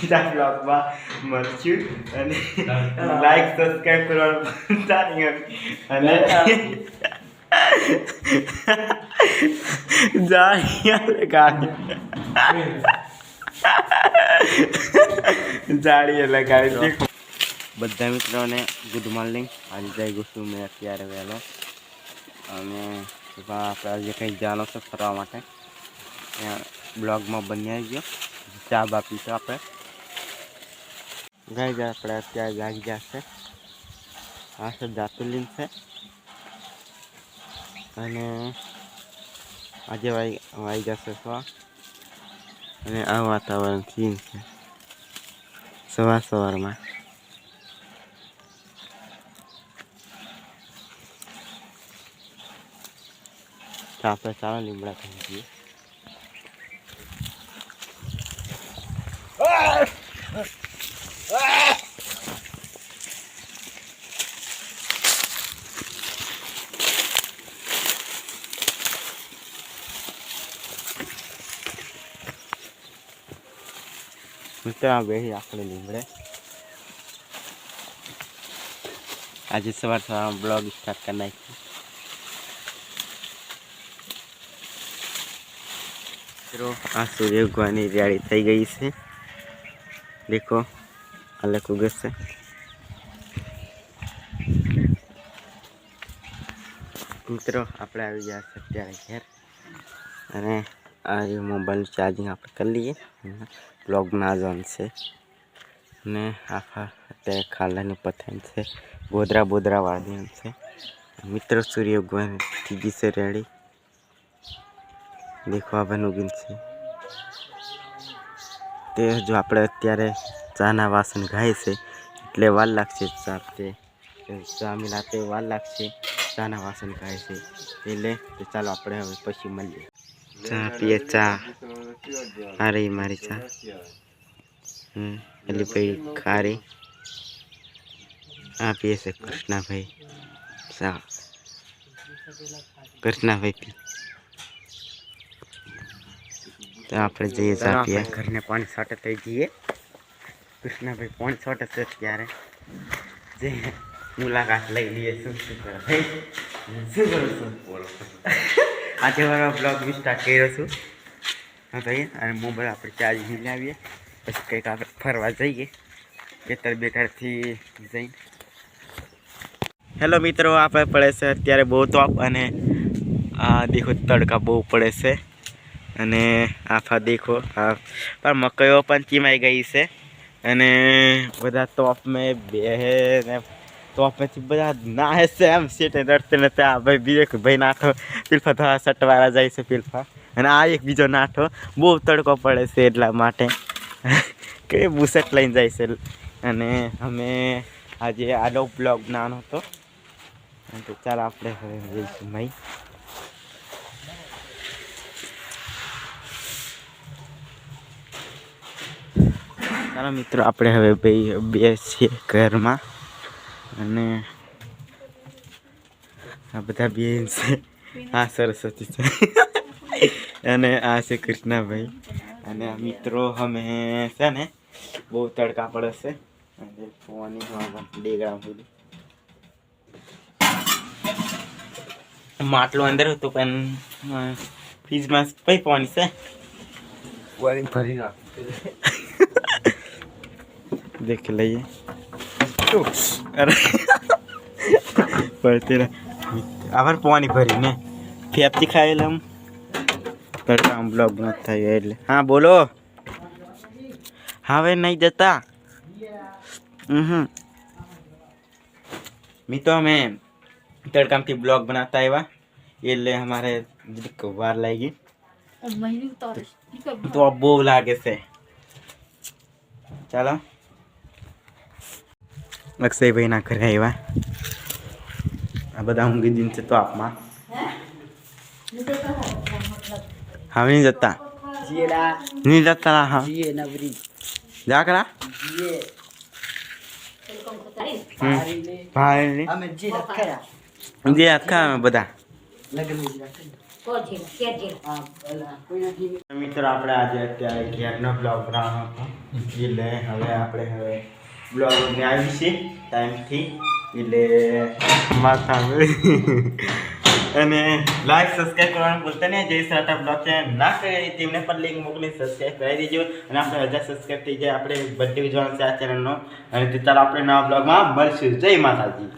બીજા બ્લોગમાં મળશું અને લાઈક સબસ્ક્રાઈબ કરવાનું ભૂલતા નહીં અને જાળીએ લગાડી બધા મિત્રોને ગુડ મોર્નિંગ. આજે જઈ ગયું છું મેં અત્યારે વહેલો અને આપણે આજે કંઈક જવાનો છે ફરવા માટે. ત્યાં બ્લોગમાં બની આવી ગયો. ચા બાપીશું આપણે ગાઈ જાય. આપણે અત્યારે જાગી જશે. આ છે જાતુલીન છે અને આજે વાઈ જશે સવાર અને આ વાતાવરણ સીન છે સવારમાં. આપણે ચાલો લીમડા ખાઈ જઈએ. મિત્રો બેસી આપણે લીમડે. આજે સવારમાં બ્લોગ સ્ટાર્ટ કરી નાખ્યું. મિત્રો આ સૂર્ય ઉગવાની રેડી થઈ ગઈ છે. દેખો અલગ ઉગશે. મિત્રો આપણે આવી ગયા છે અત્યારે ઘેર અને આ મોબાઈલ ચાર્જિંગ આપણે કરી લઈએ. બ્લોગ ના જોન છે અને આખા અત્યારે ખાલાની પથાન છે. બોદરા વાળી છે. મિત્રો સૂર્ય ઉગવાની થઈ ગઈ છે રેડી. દેખવા બનવું છે તે જો આપણે અત્યારે ચાના વાસણ ગાય છે એટલે વાર લાગશે. ચા મિલાતે વાર લાગશે. ચાના વાસણ ગાય છે એટલે ચાલો આપણે હવે પછી મળીએ. ચા પીએ. ચા આ રહી મારી ચા. એટલે ભાઈ ખારી આ પીએ છે કૃષ્ણાભાઈ. ચા કૃષ્ણાભાઈ પી. તો આપણે જઈએ ચા પીએ. ઘરને પાણી છાંટે થઈ જઈએ. કૃષ્ણભાઈ પાણી છાંટે છે ત્યારે જે મુલાકાત લઈ લઈએ. શું કરે ભાઈ? શું કરું છું? આજે મારો બ્લોગ બી સ્ટાર્ટ કર્યો છું. હા ભાઈ અને મોબાઈલ આપણે ચાર્જ મિલાવીએ પછી કંઈક આપણે ફરવા જઈએ બેટરથી જઈને. હેલો મિત્રો, આપણે પડે છે અત્યારે બહુ તોપ અને આ દેખો તડકા બહુ પડે છે અને આફા દેખો આ પણ મકઈઓ પણ ચીમાઈ ગઈ છે અને બધા તોપ મેં બે ને તોપથી બધા નાહે છે. એમ સીટે રડતે ને ત્યાં ભાઈ બીજો ભાઈ નાઠો પીલફા થવા સટવાળા જાય છે પીલફા અને આ એક બીજો નાઠો. બહુ તડકો પડે છે એટલા માટે કે બુસટ લઈને જાય છે અને અમે આજે આડો બ્લોગ નાનો હતો તો ચાલો આપણે હવે જઈશું ભાઈ. ચાલો મિત્રો આપણે હવે બેસીએ ઘરમાં અને આ બધા બેન છે. આ સરસ્વતી છે અને આ છે કૃષ્ણાભાઈ અને આ મિત્રો અમે છે ને બહુ તડકા પડે છે અને ફોની ડેગડા સુધી માટલું અંદર હતું પણ ફ્રીજમાં કઈ પાણી છે ભરી નાખ. देख लीजिए अरे पड़ते आवर पानी भरी ने फेपती खाए हम तड़का हम ब्लॉग बनता है એટલે हाँ बोलो. हाँ वे नहीं देता. मित्रों में तड़का की ब्लॉग बनाता है वा એટલે हमारे વાર લાગી તો બહુ લાગે છે. ચાલો અક્ષયભાઈ ના ઘરે આવ્યા. આ બધા ઊંઘી દિન છે તો આપમાં હવે નહીં જતા નહીં જતા. હા જા કરા ભાઈ જે આખા બધા મિત્રો આપણે આજે અત્યારે ઘેરનો બ્લોગ બનાવવાનો હતો એટલે હવે બ્લોગને આવી છે ટાઈમથી એટલે માથા અને લાઈક સબસ્ક્રાઈબ કરવાનું ભૂલતા નહીં. જે સાટા બ્લોગ ચેનલ ના કરી તેમને પણ લિંક મોકલી સબસ્ક્રાઈબ કરાવી દેજો. અને આપણે 1000 સબસ્ક્રાઈબ થઈ જાય આપણે બર્થડે ઉજવવાનો છે આ ચેનલનો. અને ચાલો આપણે નવા બ્લોગમાં મળશું. જય માતાજી.